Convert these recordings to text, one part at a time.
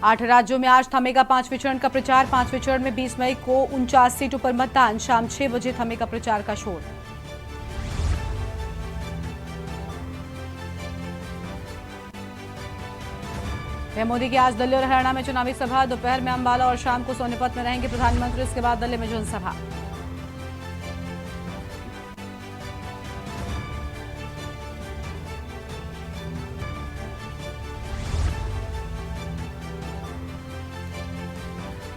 8 राज्यों में आज थमेगा 5वें चरण का प्रचार। 5वें चरण में 20 मई को 49 सीटों पर मतदान। शाम 6 बजे थमेगा प्रचार का शोर। पीएम मोदी की आज दिल्ली और हरियाणा में चुनावी सभा। दोपहर में अंबाला और शाम को सोनीपत में रहेंगे प्रधानमंत्री। इसके बाद दिल्ली में जनसभा।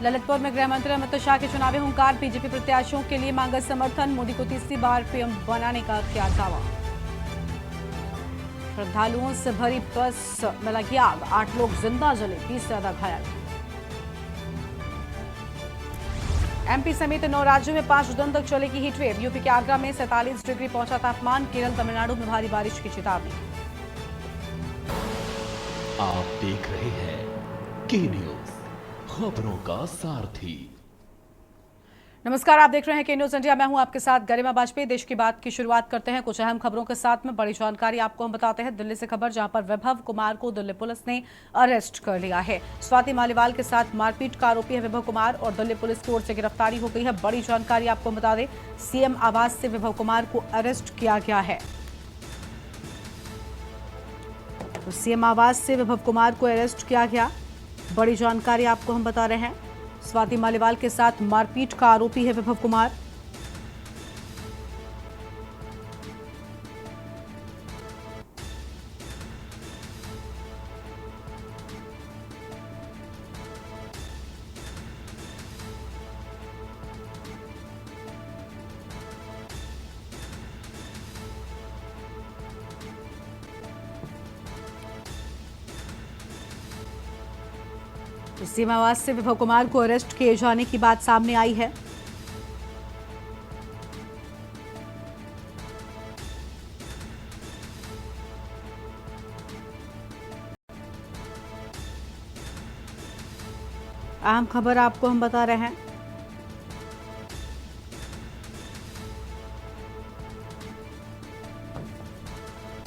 ललितपुर में गृह मंत्री अमित शाह के चुनावी हुंकार। बीजेपी प्रत्याशियों के लिए मांगा समर्थन। मोदी को तीसरी बार पीएम बनाने का किया दावा। श्रद्धालुओं से भरी बस में लगी आग। 8 लोग जिंदा जले, 20 से ज्यादा घायल। एमपी समेत 9 राज्यों में 5 दिन तक चलेगी हीटवेव। यूपी के आगरा में 47 डिग्री पहुंचा तापमान। केरल तमिलनाडु में भारी बारिश की चेतावनी। आप देख रहे हैं के न्यूज, खबरों का सारथी। नमस्कार, आप देख रहे हैं के न्यूज इंडिया। मैं हूं आपके साथ गरिमा वाजपेयी। देश की बात की शुरुआत करते हैं कुछ अहम खबरों के साथ में। बड़ी जानकारी आपको हम बताते हैं दिल्ली से खबर, जहां पर वैभव कुमार को दिल्ली पुलिस ने अरेस्ट कर लिया है। स्वाति मालीवाल के साथ मारपीट का आरोपी है वैभव कुमार और दिल्ली पुलिस की ओर से गिरफ्तारी हो गई है। बड़ी जानकारी आपको बता दें, सीएम आवास से वैभव कुमार को अरेस्ट किया गया है। तो सीएम आवास से वैभव कुमार को अरेस्ट किया गया। बड़ी जानकारी आपको हम बता रहे हैं। स्वाति मालीवाल के साथ मारपीट का आरोपी है वैभव कुमार। सीएम आवास से वैभव कुमार को अरेस्ट किए जाने की बात सामने आई है। अहम खबर आपको हम बता रहे हैं।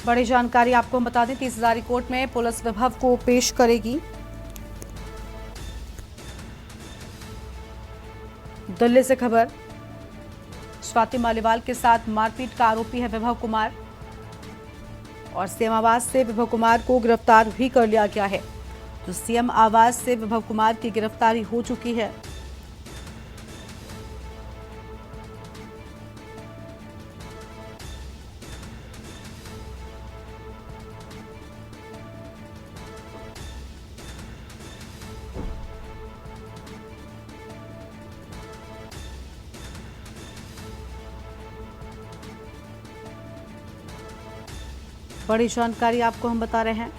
बड़ी जानकारी आपको हम बता दें, 30 हजारी कोर्ट में पुलिस वैभव को पेश करेगी। दिल्ली से खबर, स्वाति मालीवाल के साथ मारपीट का आरोपी है वैभव कुमार और सीएम आवास से वैभव कुमार को गिरफ्तार भी कर लिया गया है। तो सीएम आवास से वैभव कुमार की गिरफ्तारी हो चुकी है। बड़ी जानकारी आपको हम बता रहे हैं।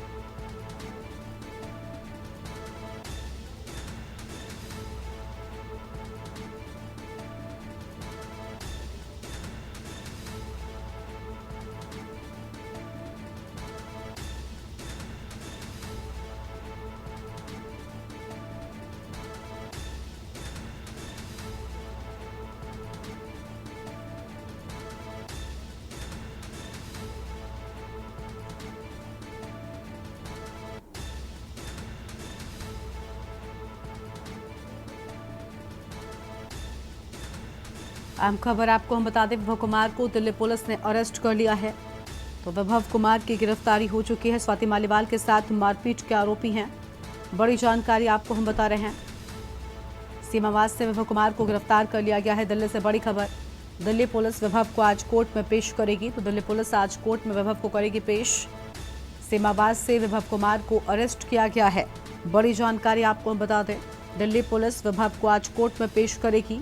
अहम खबर आपको हम बता दें, वैभव कुमार को दिल्ली पुलिस ने अरेस्ट कर लिया है। तो वैभव कुमार की गिरफ्तारी हो चुकी है। स्वाति मालीवाल के साथ मारपीट के आरोपी हैं। बड़ी जानकारी आपको हम बता रहे हैं। सीएम आवास से वैभव कुमार को गिरफ्तार कर लिया गया है। दिल्ली से बड़ी खबर, दिल्ली पुलिस वैभव को आज कोर्ट में पेश करेगी। तो दिल्ली पुलिस आज कोर्ट में वैभव को करेगी पेश। सीएम आवास से वैभव कुमार को अरेस्ट किया गया है। बड़ी जानकारी आपको हम बता दें, दिल्ली पुलिस वैभव को आज कोर्ट में पेश करेगी।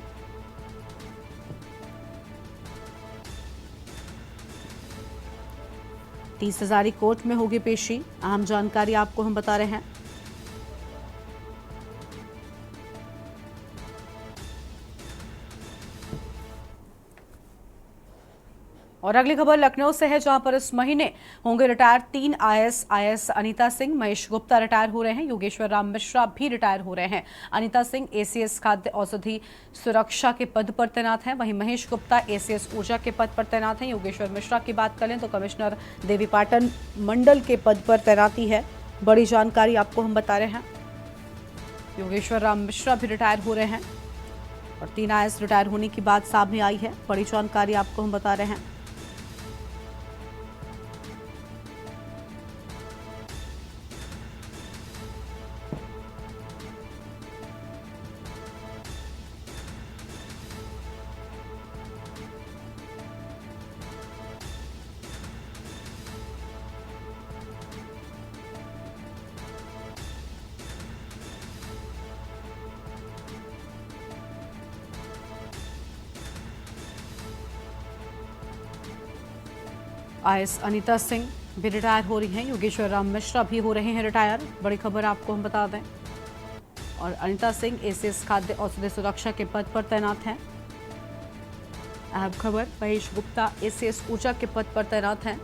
तीस हजारी कोर्ट में होगी पेशी। अहम जानकारी आपको हम बता रहे हैं। और अगली खबर लखनऊ से है, जहां पर इस महीने होंगे retire 3 IAS Anita Singh, Mahesh Gupta retire हो रहे हैं, योगेश्वर राम मिश्रा भी रिटायर हो रहे हैं। अनीता सिंह एसीएस खाद्य औषधि सुरक्षा के पद पर तैनात हैं, वहीं महेश गुप्ता एसीएस ऊर्जा के पद पर तैनात हैं। योगेश्वर मिश्रा की बात करें तो कमिश्नर देवीपाटन मंडल के पद पर तैनाती है। बड़ी जानकारी आपको हम बता रहे हैं। योगेश्वर राम मिश्रा भी रिटायर हो रहे हैं और 3 आईएएस रिटायर होने की बात सामने आई है। बड़ी जानकारी आपको हम बता रहे हैं। आईएएस अनीता सिंह भी रिटायर हो रही हैं। योगेश्वर राम मिश्रा भी हो रहे हैं रिटायर। बड़ी खबर आपको हम बता दें। और अनीता सिंह एसीएस खाद्य औषधि सुरक्षा के पद पर तैनात हैं। अहम खबर, महेश गुप्ता एसीएस ऊर्जा के पद पर तैनात हैं।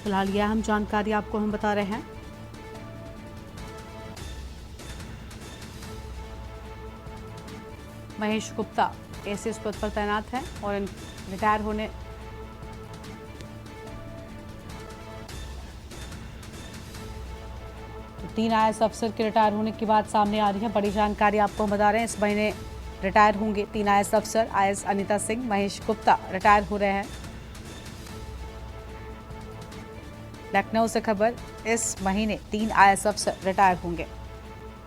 फिलहाल यह अहम जानकारी आपको हम बता रहे हैं। महेश गुप्ता एसीएस पद पर तैनात हैं और रिटायर होने तो 3 आईएएस अफसर के रिटायर होने की बात सामने आ रही है। बड़ी जानकारी आपको हम बता रहे हैं। इस महीने रिटायर होंगे 3 आईएएस अफसर। आईएएस अनीता सिंह, महेश गुप्ता रिटायर हो रहे हैं। लखनऊ से खबर, इस महीने 3 आईएएस अफसर रिटायर होंगे।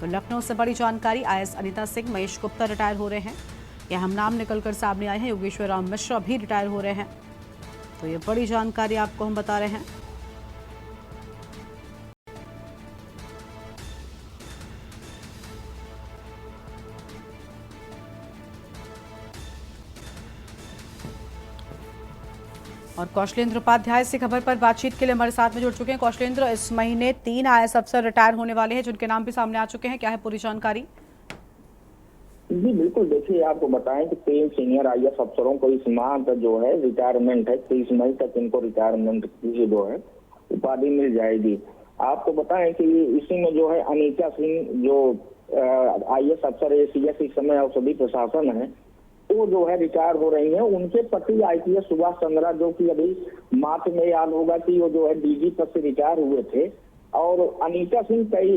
तो लखनऊ से बड़ी जानकारी, आईएएस अनीता सिंह, महेश गुप्ता रिटायर हो रहे हैं। यह हम नाम निकलकर सामने आए हैं। योगेश्वर राम मिश्रा भी रिटायर हो रहे हैं। तो ये बड़ी जानकारी आपको हम बता रहे हैं। और कौशलेंद्र उपाध्याय से खबर पर बातचीत के लिए हमारे साथ में जुड़ चुके हैं। कौशलेंद्र, इस महीने 3 आईएएस अफसर रिटायर होने वाले हैं, जिनके नाम भी सामने आ चुके हैं। क्या है पूरी जानकारी? जी बिल्कुल, देखिए आपको बताएं कि 3 सीनियर आईएएस अफसरों को इस माह तक जो है रिटायरमेंट है, 30 मई तक इनको रिटायरमेंट की जो है उपाधि मिल जाएगी। आपको बताएं कि इसी में जो है अनीता सिंह जो आईएएस अफसर एसीएस इस समय औषधि प्रशासन है, वो जो है रिटायर हो रही हैं। उनके पति आईपीएस सुभाष चंद्रा, जो कि अभी मार्च में याद होगा कि वो जो है डीजी पद से रिटायर हुए थे। और अनीता सिंह कई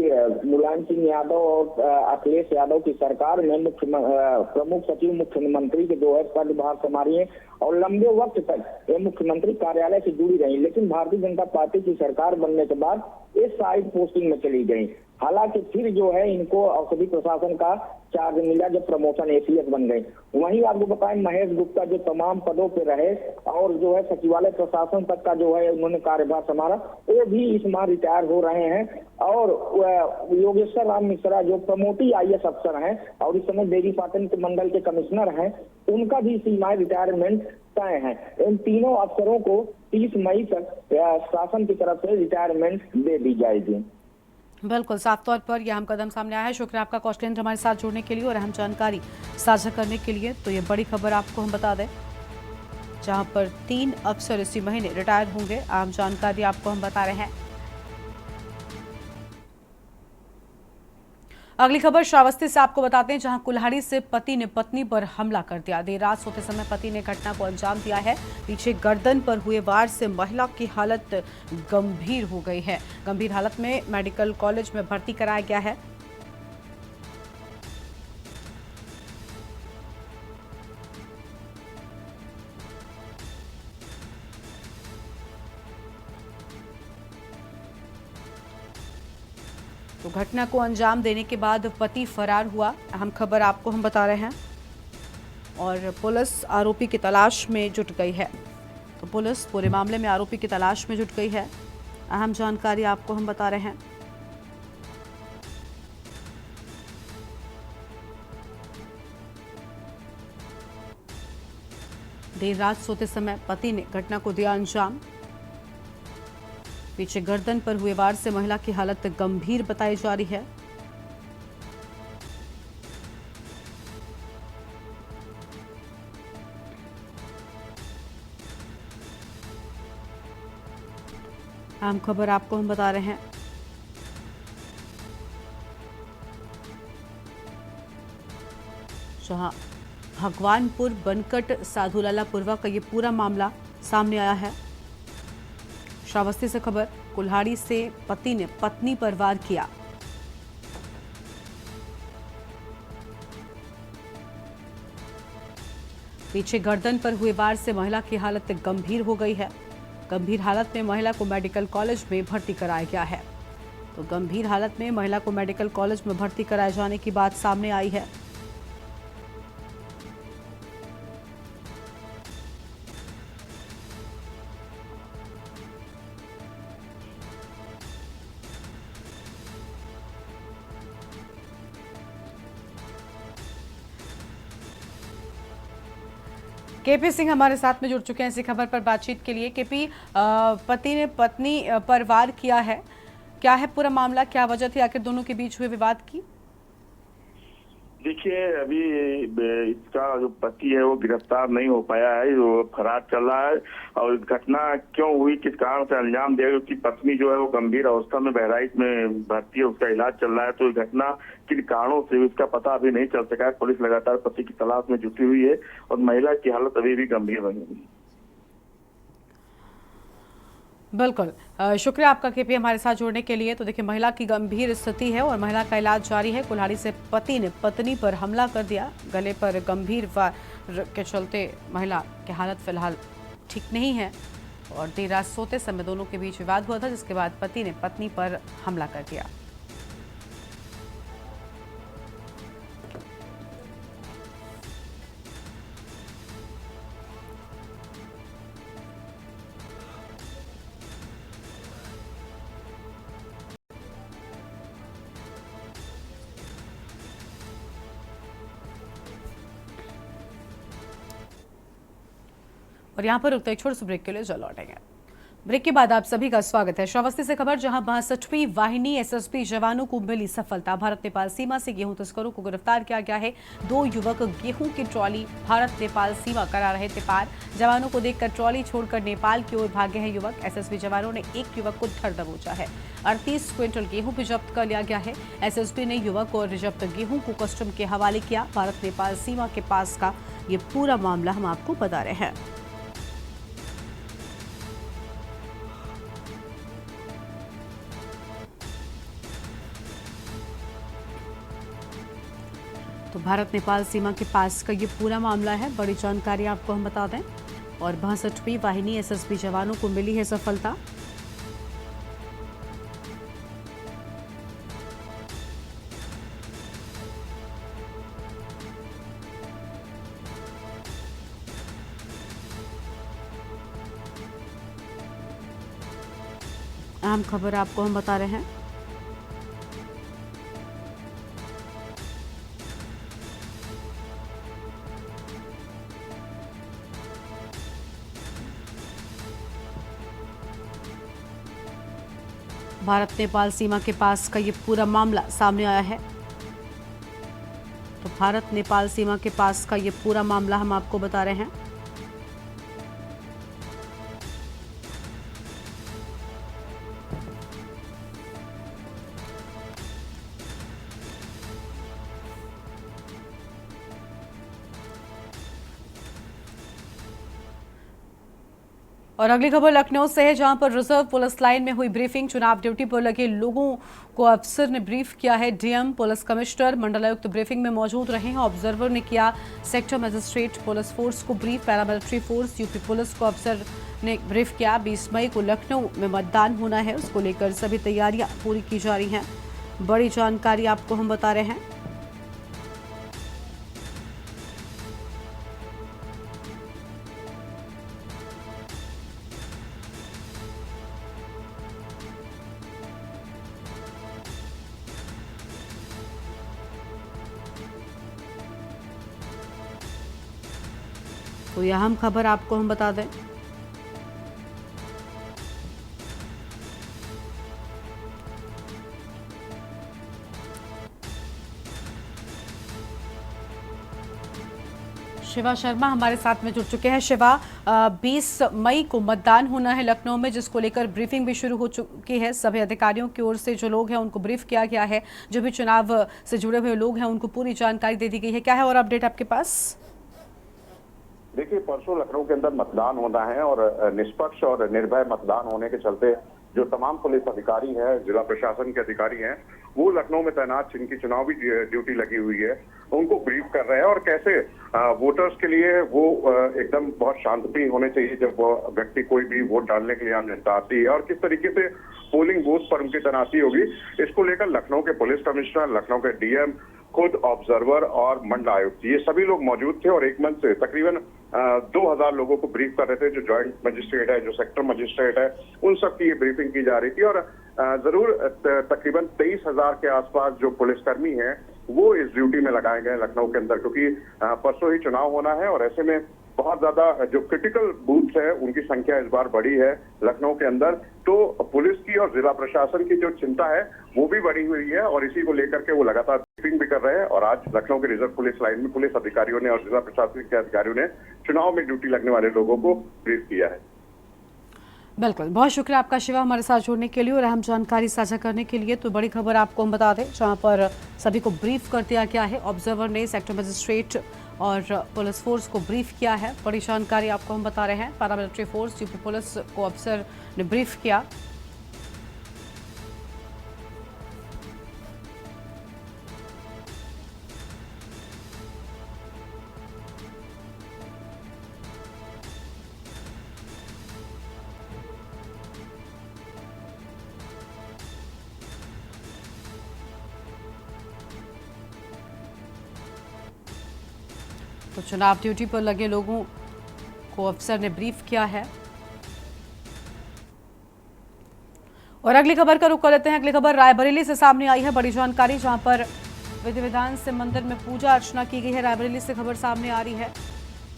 मुलायम सिंह यादव और अखिलेश यादव की सरकार में प्रमुख सचिव मुख्यमंत्री के जो है पदभार संभाली है और लंबे वक्त तक ये मुख्यमंत्री कार्यालय से जुड़ी रही। लेकिन भारतीय जनता पार्टी की सरकार बनने के बाद इस साइड पोस्टिंग में चली गई। हालांकि फिर जो है इनको औषधि प्रशासन का चार्ज मिला जब प्रमोशन एसीएस बन गई। वहीं आपको बताएं महेश गुप्ता जो तमाम पदों पे रहे और जो है सचिवालय प्रशासन तक का जो है उन्होंने कार्यभार संभाला, वो भी इस माह रिटायर हो रहे हैं। और योगेश्वर राम मिश्रा जो प्रमोटी आईएएस अफसर हैं और इस समय देवीपाटन के मंडल के कमिश्नर हैं, उनका भी इसी माह रिटायरमेंट तय है। इन तीनों अफसरों को 30 मई तक शासन की तरफ से रिटायरमेंट दे दी जाएगी। बिल्कुल, साफ तौर पर यह अहम कदम सामने आया है। शुक्रिया आपका कौशलेंद्र हमारे साथ जुड़ने के लिए और अहम जानकारी साझा करने के लिए। तो ये बड़ी खबर आपको हम बता दें, जहां पर 3 अफसर इसी महीने रिटायर होंगे। अहम जानकारी आपको हम बता रहे हैं। अगली खबर श्रावस्ती से आपको बताते हैं, जहां कुल्हाड़ी से पति ने पत्नी पर हमला कर दिया। देर रात सोते समय पति ने घटना को अंजाम दिया है। पीछे गर्दन पर हुए वार से महिला की हालत गंभीर हो गई है। गंभीर हालत में मेडिकल कॉलेज में भर्ती कराया गया है। तो घटना को अंजाम देने के बाद पति फरार हुआ। अहम खबर आपको हम बता रहे हैं। और पुलिस आरोपी की तलाश में जुट गई है। तो पुलिस पूरे मामले में आरोपी की तलाश में जुट गई है। अहम जानकारी आपको हम बता रहे हैं। देर रात सोते समय पति ने घटना को दिया अंजाम। पीछे गर्दन पर हुए वार से महिला की हालत गंभीर बताई जा रही है। अहम खबर आपको हम बता रहे हैं। जहां भगवानपुर बनकट साधुलाला पुरवा का ये पूरा मामला सामने आया है। श्रावस्ती से खबर, कुल्हाड़ी से पति ने पत्नी पर वार किया। पीछे गर्दन पर हुए वार से महिला की हालत गंभीर हो गई है। गंभीर हालत में महिला को मेडिकल कॉलेज में भर्ती कराया गया है। तो गंभीर हालत में महिला को मेडिकल कॉलेज में भर्ती कराए जाने की बात सामने आई है। केपी सिंह हमारे साथ में जुड़ चुके हैं इसी खबर पर बातचीत के लिए। केपी, पति ने पत्नी पर वार किया है, क्या है पूरा मामला, क्या वजह थी आखिर दोनों के बीच हुए विवाद की? देखिए, अभी इसका जो पति है वो गिरफ्तार नहीं हो पाया है, वो फरार चल रहा है। और घटना क्यों हुई, किस कारण से अंजाम दिया, उसकी पत्नी जो है वो गंभीर अवस्था में बहराइच में भर्ती है, उसका इलाज चल रहा है। तो घटना किन कारणों से उसका पता अभी नहीं चल सका है। पुलिस लगातार पति की तलाश में जुटी हुई है और महिला की हालत अभी भी गंभीर बनी हुई है। बिल्कुल, शुक्रिया आपका केपी हमारे साथ जुड़ने के लिए। तो देखिए, महिला की गंभीर स्थिति है और महिला का इलाज जारी है। कुल्हाड़ी से पति ने पत्नी पर हमला कर दिया, गले पर गंभीर वार के चलते महिला की हालत फिलहाल ठीक नहीं है। और देर रात सोते समय दोनों के बीच विवाद हुआ था, जिसके बाद पति ने पत्नी पर हमला कर दिया। और यहाँ पर रुकते एक छोटे से ब्रेक के लिए जल लौटेंगे। ब्रेक के बाद आप सभी का स्वागत है। श्रावस्ती से खबर, जहां 62वीं वाहिनी एसएसबी जवानों को मिली सफलता। भारत नेपाल सीमा से गेहूं तस्करों को गिरफ्तार किया गया है। 2 युवक गेहूं की ट्रॉली भारत नेपाल सीमा करा रहे थे पार। जवानों को देखकर ट्रॉली छोड़कर नेपाल की ओर भागे हैं युवक। एसएसबी जवानों ने एक युवक को धर दबोचा है। 38 क्विंटल गेहूं भी जब्त कर लिया गया है। एसएसबी ने युवक और जब्त गेहूं को कस्टम के हवाले किया। भारत नेपाल सीमा के पास का ये पूरा मामला हम आपको बता रहे हैं। तो भारत नेपाल सीमा के पास का ये पूरा मामला है। बड़ी जानकारी आपको हम बता दें। और 62वीं वाहिनी एसएसबी जवानों को मिली है सफलता। अहम खबर आपको हम बता रहे हैं। भारत नेपाल सीमा के पास का ये पूरा मामला सामने आया है। तो भारत नेपाल सीमा के पास का ये पूरा मामला हम आपको बता रहे हैं। और अगली खबर लखनऊ से है, जहां पर रिजर्व पुलिस लाइन में हुई ब्रीफिंग। चुनाव ड्यूटी पर लगे लोगों को अफसर ने ब्रीफ किया है। डीएम, पुलिस कमिश्नर, मंडलायुक्त ब्रीफिंग में मौजूद रहे हैं। ऑब्जर्वर ने किया सेक्टर मजिस्ट्रेट पुलिस फोर्स को brief. Paramilitary force, UP police को अफसर ने ब्रीफ किया। 20 मई को लखनऊ में मतदान होना है, उसको लेकर सभी तैयारियां पूरी की जा रही हैं। बड़ी जानकारी आपको हम बता रहे हैं। तो यह अहम खबर आपको हम बता दें। शिवा शर्मा हमारे साथ में जुड़ चुके हैं। शिवा, 20 मई को मतदान होना है लखनऊ में, जिसको लेकर ब्रीफिंग भी शुरू हो चुकी है। सभी अधिकारियों की ओर से जो लोग हैं उनको ब्रीफ किया गया है। जो भी चुनाव से जुड़े हुए लोग हैं उनको पूरी जानकारी दे दी गई है। क्या है और अपडेट आपके पास? देखिए, परसों लखनऊ के अंदर मतदान होना है और निष्पक्ष और निर्भय मतदान होने के चलते जो तमाम पुलिस अधिकारी हैं, जिला प्रशासन के अधिकारी हैं, वो लखनऊ में तैनात जिनकी चुनावी ड्यूटी लगी हुई है, उनको ब्रीफ कर रहे हैं और कैसे वोटर्स के लिए वो एकदम बहुत शांति होने चाहिए जब वो व्यक्ति कोई भी वोट डालने के लिए आम जनता आती है, और किस तरीके से पोलिंग बूथ पर उनकी तैनाती होगी। इसको लेकर लखनऊ के पुलिस कमिश्नर, लखनऊ के डीएम, खुद ऑब्जर्वर और मंडल आयुक्त, ये सभी लोग मौजूद थे और एक मंच से तकरीबन 2000 लोगों को ब्रीफ कर रहे थे। जो ज्वाइंट मजिस्ट्रेट है, जो सेक्टर मजिस्ट्रेट है, उन सब की ये ब्रीफिंग की जा रही थी। और जरूर तकरीबन 23,000 के आसपास जो पुलिसकर्मी हैं वो इस ड्यूटी में लगाए गए लखनऊ के अंदर, क्योंकि परसों ही चुनाव होना है और ऐसे में बहुत ज्यादा जो क्रिटिकल बूथ है उनकी संख्या इस बार बढ़ी है लखनऊ के अंदर। तो पुलिस की और जिला प्रशासन की जो चिंता है वो भी बढ़ी हुई है और इसी को लेकर के वो लगातार ब्रीफिंग भी कर रहे हैं। और आज लखनऊ के रिजर्व पुलिस लाइन में पुलिस अधिकारियों ने और जिला प्रशासन के अधिकारियों ने चुनाव में ड्यूटी लगने वाले लोगों को ब्रीफ किया है। बिल्कुल, बहुत शुक्रिया आपका शिवा हमारे साथ जुड़ने के लिए और अहम जानकारी साझा करने के लिए। तो बड़ी खबर आपको हम बता दें, जहां पर सभी को ब्रीफ कर दिया गया है। ऑब्जर्वर ने सेक्टर मजिस्ट्रेट और पुलिस फोर्स को ब्रीफ किया है। बड़ी जानकारी आपको हम बता रहे हैं। पैरामिलिट्री फोर्स, यूपी पुलिस को अफसर ने ब्रीफ किया। तो चुनाव ड्यूटी पर लगे लोगों को अफसर ने ब्रीफ किया है। और अगली खबर का रुख कर लेते हैं। अगली खबर रायबरेली से सामने आई है। बड़ी जानकारी, जहां पर विधि विधान से मंदिर में पूजा अर्चना की गई है। रायबरेली से खबर सामने आ रही है।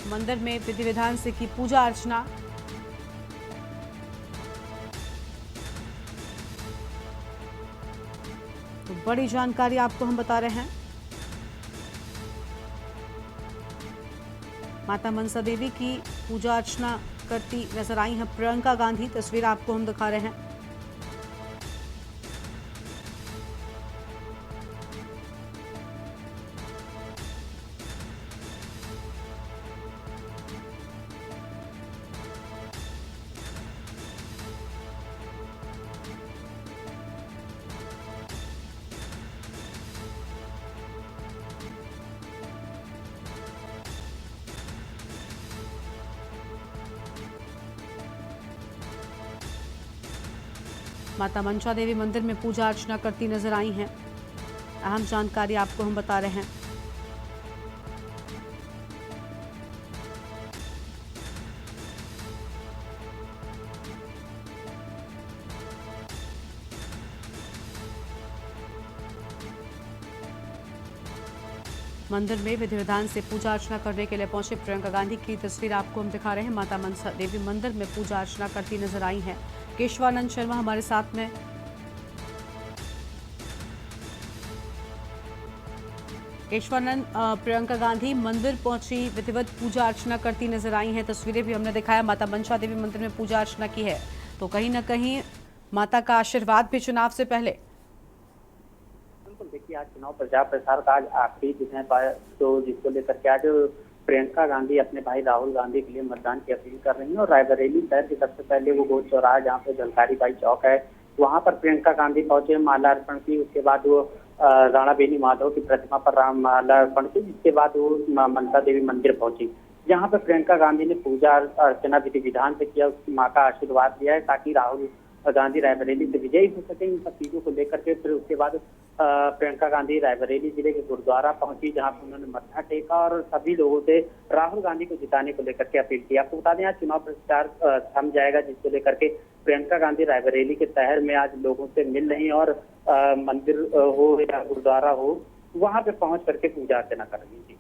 मंदिर में विधि विधान से की पूजा अर्चना। तो बड़ी जानकारी आपको हम बता रहे हैं। माता मनसा देवी की पूजा अर्चना करती नजर आई हैं प्रियंका गांधी। तस्वीर आपको हम दिखा रहे हैं। माता मनसा देवी मंदिर में पूजा अर्चना करती नजर आई हैं। अहम जानकारी आपको हम बता रहे हैं। मंदिर में विधि विधान से पूजा अर्चना करने के लिए पहुंचे प्रियंका गांधी की तस्वीर आपको हम दिखा रहे हैं। माता मनसा देवी मंदिर में पूजा अर्चना करती नजर आई हैं। केशवानंद शर्मा हमारे साथ में। केशवानंद, प्रियंका गांधी मंदिर पहुंची, विधिवत पूजा अर्चना करती नजर आई हैं। तस्वीरें भी हमने दिखाया। माता मनसा देवी मंदिर में पूजा अर्चना की है। तो कहीं ना कहीं माता का आशीर्वाद भी चुनाव से पहले। देखिए, आज चुनाव प्रचार प्रसार का आज आखिरी दिन है, तो जिसको लेकर के आज प्रियंका गांधी अपने भाई राहुल गांधी के लिए मतदान की अपील कर रही हैं। और रायबरेली शहर के सबसे पहले वो गोल चौराहा जहाँ पे झलकारी बाई चौक है, वहाँ पर प्रियंका गांधी पहुंचे, माला अर्पण की। उसके बाद वो राणा बेनी माधव की प्रतिमा पर माला अर्पण की। जिसके बाद वो मनसा देवी मंदिर पहुंची, जहाँ पे प्रियंका गांधी ने पूजा अर्चना विधि विधान से किया, उसकी माँ का आशीर्वाद लिया है ताकि राहुल गांधी रायबरेली से विजयी हो सके। इन सब चीजों को लेकर के फिर उसके बाद प्रियंका गांधी रायबरेली जिले के गुरुद्वारा पहुंची, जहां पर उन्होंने मत्था टेका और सभी लोगों से राहुल गांधी को जिताने को लेकर के अपील की। आपको बता दें, आज चुनाव प्रचार थम जाएगा, जिसको लेकर के प्रियंका गांधी रायबरेली के शहर में आज लोगों से मिल रही हैं और मंदिर हो या गुरुद्वारा हो, वहां पे पहुंच करके पूजा अर्चना कर रही थी।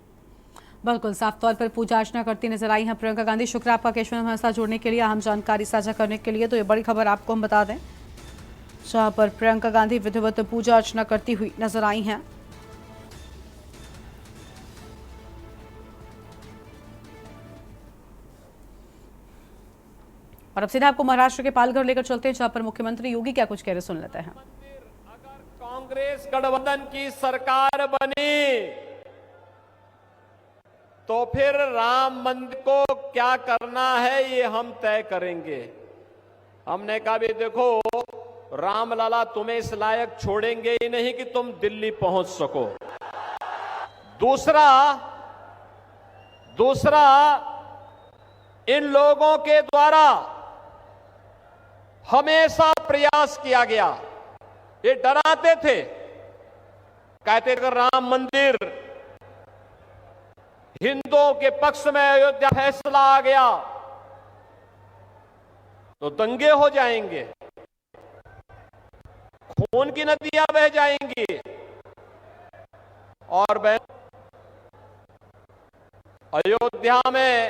बिल्कुल, साफ तौर पर पूजा अर्चना करती नजर आई हैं प्रियंका गांधी। शुक्रिया आपका केशव हमारे साथ जुड़ने के लिए, अहम जानकारी साझा करने के लिए। तो ये बड़ी खबर आपको हम बता दें, जहां पर प्रियंका गांधी विधिवत पूजा अर्चना करती हुई नजर आई हैं। और अब सीधा आपको महाराष्ट्र के पालघर लेकर चलते हैं, जहां पर मुख्यमंत्री योगी क्या कुछ कह रहे सुन लेते हैं। अगर कांग्रेस गठबंधन की सरकार बनी तो फिर राम मंदिर को क्या करना है ये हम तय करेंगे। हमने कहा भी देखो रामलला तुम्हें इस लायक छोड़ेंगे ही नहीं कि तुम दिल्ली पहुंच सको। दूसरा इन लोगों के द्वारा हमेशा प्रयास किया गया, ये डराते थे, कहते थे राम मंदिर हिंदुओं के पक्ष में अयोध्या फैसला आ गया तो दंगे हो जाएंगे, खून की नदियां बह जाएंगी। और अयोध्या में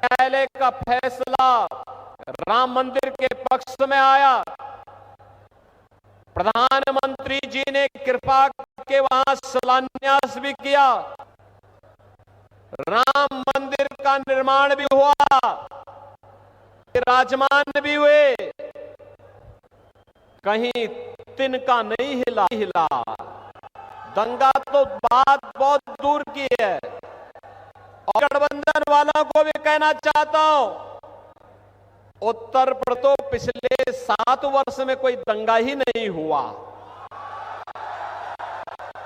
न्यायालय का फैसला राम मंदिर के पक्ष में आया। प्रधानमंत्री जी ने कृपा करके वहां शिलान्यास भी किया, राम मंदिर का निर्माण भी हुआ, राजमान भी हुए, कहीं तिनका नहीं हिला। दंगा तो बात बहुत दूर की है। और गठबंधन वालों को भी कहना चाहता हूं, उत्तर प्रदेश तो पिछले 7 वर्ष में कोई दंगा ही नहीं हुआ।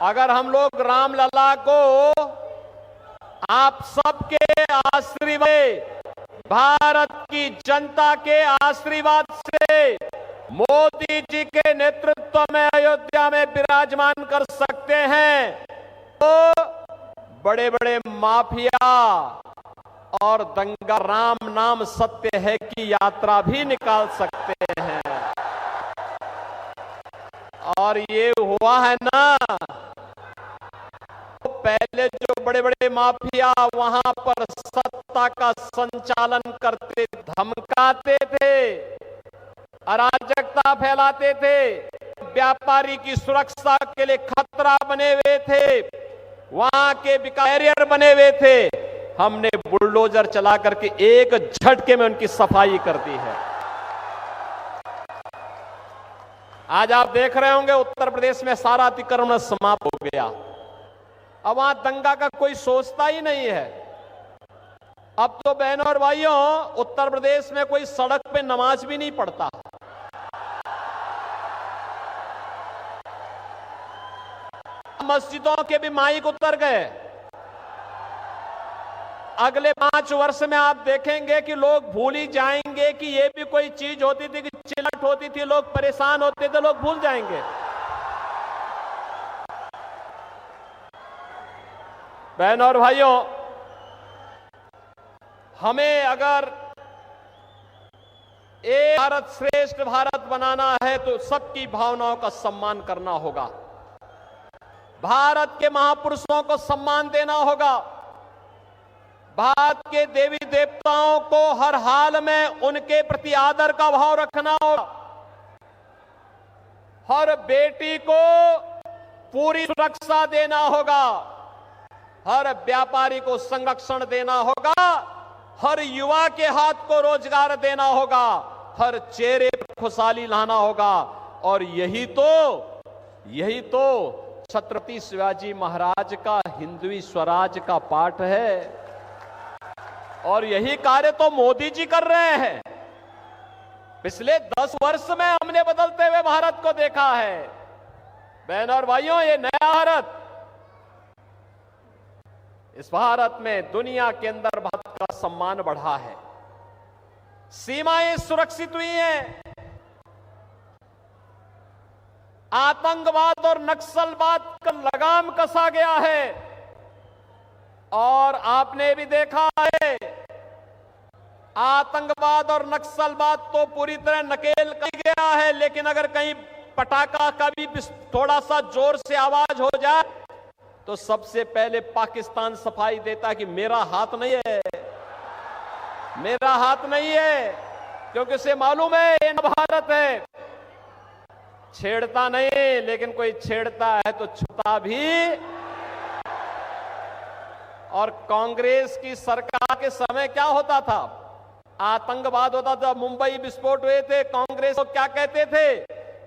अगर हम लोग रामलला को आप सबके आशीर्वाद, भारत की जनता के आशीर्वाद से मोदी जी के नेतृत्व में अयोध्या में विराजमान कर सकते हैं, तो बड़े बड़े माफिया और दंगा राम नाम सत्य है की यात्रा भी निकाल सकते हैं। और ये हुआ है ना, पहले जो बड़े बड़े माफिया वहां पर सत्ता का संचालन करते, धमकाते थे, अराजकता फैलाते थे, व्यापारी की सुरक्षा के लिए खतरा बने हुए थे, वहां के बैरियर बने हुए थे, हमने बुलडोजर चला करके एक झटके में उनकी सफाई कर दी है। आज आप देख रहे होंगे उत्तर प्रदेश में सारा अतिक्रमण समाप्त हो गया। अब वहां दंगा का कोई सोचता ही नहीं है। अब तो बहनों और भाइयों, उत्तर प्रदेश में कोई सड़क पे नमाज भी नहीं पढ़ता। मस्जिदों के भी माइक उतर गए। अगले 5 वर्ष में आप देखेंगे कि लोग भूल ही जाएंगे कि ये भी कोई चीज होती थी, कि चिल्लाहट होती थी, लोग परेशान होते थे, लोग भूल जाएंगे। बहनों और भाइयों, हमें अगर एक भारत श्रेष्ठ भारत बनाना है तो सबकी भावनाओं का सम्मान करना होगा, भारत के महापुरुषों को सम्मान देना होगा, भारत के देवी देवताओं को हर हाल में उनके प्रति आदर का भाव रखना होगा, हर बेटी को पूरी सुरक्षा देना होगा, हर व्यापारी को संरक्षण देना होगा, हर युवा के हाथ को रोजगार देना होगा, हर चेहरे पर खुशहाली लाना होगा। और यही तो छत्रपति शिवाजी महाराज का हिंदवी स्वराज का पाठ है। और यही कार्य तो मोदी जी कर रहे हैं। पिछले 10 वर्ष में हमने बदलते हुए भारत को देखा है। बहनों और भाइयों, ये नया भारत, इस भारत में दुनिया के अंदर भारत का सम्मान बढ़ा है, सीमाएं सुरक्षित हुई हैं, आतंकवाद और नक्सलवाद का लगाम कसा गया है। और आपने भी देखा है, आतंकवाद और नक्सलवाद तो पूरी तरह नकेल कर गया है, लेकिन अगर कहीं पटाखा का भी थोड़ा सा जोर से आवाज हो जाए तो सबसे पहले पाकिस्तान सफाई देता कि मेरा हाथ नहीं है, मेरा हाथ नहीं है, क्योंकि उसे मालूम है ये भारत है। छेड़ता नहीं, लेकिन कोई छेड़ता है तो छूता भी। और कांग्रेस की सरकार के समय क्या होता था, आतंकवाद होता था, मुंबई विस्फोट हुए थे, कांग्रेस को क्या कहते थे,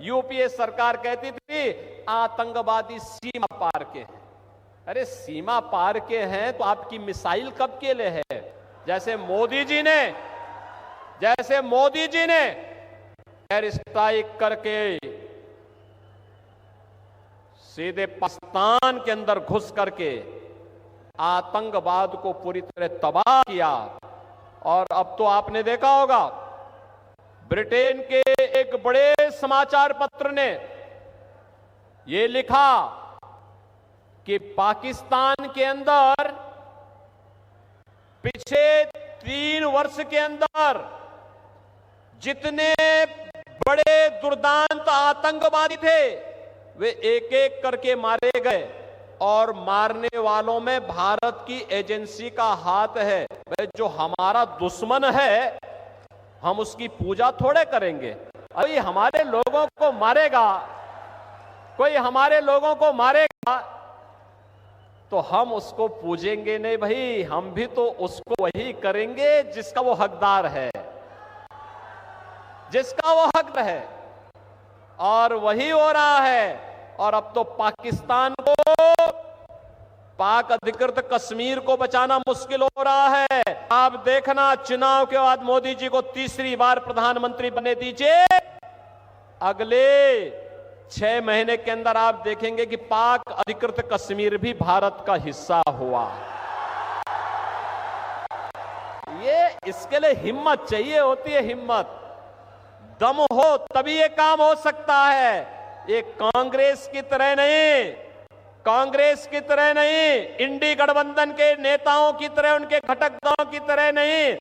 यूपीए सरकार कहती थी आतंकवादी सीमा पार के हैं। अरे सीमा पार के हैं तो आपकी मिसाइल कब के लिए है? जैसे मोदी जी ने एयर स्ट्राइक करके सीधे पाकिस्तान के अंदर घुस करके आतंकवाद को पूरी तरह तबाह किया। और अब तो आपने देखा होगा ब्रिटेन के एक बड़े समाचार पत्र ने यह लिखा कि पाकिस्तान के अंदर पिछले 3 वर्ष के अंदर जितने बड़े दुर्दांत आतंकवादी थे वे एक एक करके मारे गए और मारने वालों में भारत की एजेंसी का हाथ है। वह जो हमारा दुश्मन है हम उसकी पूजा थोड़े करेंगे। अभी हमारे लोगों को मारेगा, कोई हमारे लोगों को मारेगा तो हम उसको पूजेंगे नहीं भाई, हम भी तो उसको वही करेंगे जिसका वो हकदार है, जिसका वो हक है। और वही हो रहा है। और अब तो पाकिस्तान को, पाक अधिकृत कश्मीर को बचाना मुश्किल हो रहा है। आप देखना चुनाव के बाद मोदी जी को तीसरी बार प्रधानमंत्री बनने दीजिए, अगले 6 महीने के अंदर आप देखेंगे कि पाक अधिकृत कश्मीर भी भारत का हिस्सा हुआ। ये इसके लिए हिम्मत चाहिए होती है, हिम्मत, दम हो तभी ये काम हो सकता है। ये कांग्रेस की तरह नहीं, इंडी गठबंधन के नेताओं की तरह, उनके घटक दलों की तरह नहीं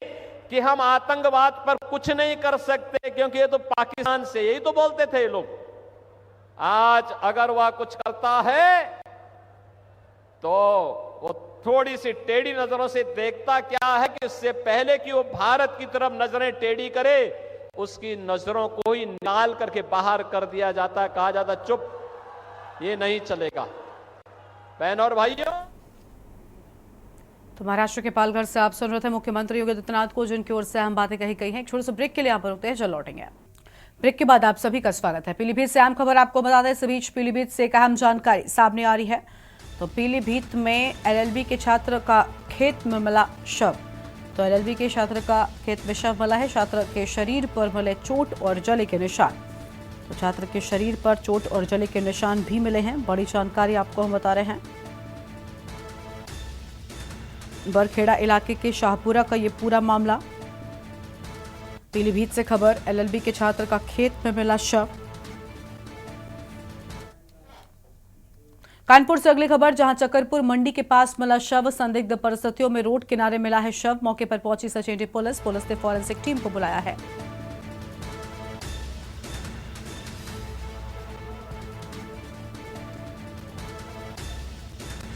कि हम आतंकवाद पर कुछ नहीं कर सकते क्योंकि ये तो पाकिस्तान से, यही तो बोलते थे ये लोग। आज अगर वह कुछ करता है तो वो थोड़ी सी टेढ़ी नजरों से देखता क्या है कि उससे पहले कि वो भारत की तरफ नजरें टेढ़ी करे उसकी नजरों को ही निकाल करके बाहर कर दिया जाता है, कहा जाता चुप, ये नहीं चलेगा। बहन और भाइयों, तो महाराष्ट्र के पालघर से आप सुन रहे थे मुख्यमंत्री योगी आदित्यनाथ को, जिनकी ओर से अहम बातें कही गई हैं। एक छोटे से ब्रेक के लिए यहाँ पर रुकते हैं, चल लौटेंगे। ब्रेक के बाद आप सभी का स्वागत है। पीलीभीत से अहम खबर आपको बता दें, इस बीच पीलीभीत से एक अहम जानकारी सामने आ रही है। तो पीलीभीत में एलएलबी के छात्र का खेत में मिला शव। तो एलएलबी के छात्र का खेत में शव मिला है। छात्र के शरीर पर मिले चोट और जले के निशान। तो छात्र के शरीर पर चोट और जले के निशान भी मिले हैं। बड़ी जानकारी आपको हम बता रहे हैं। बरखेड़ा इलाके के शाहपुरा का ये पूरा मामला। पीलीभीत से खबर, एलएलबी के छात्र का खेत में मिला शव। कानपुर से अगली खबर, जहां चकरपुर मंडी के पास मिला शव। संदिग्ध परिस्थितियों में रोड किनारे मिला है शव। मौके पर पहुंची सचेंडी पुलिस ने फॉरेंसिक टीम को बुलाया है।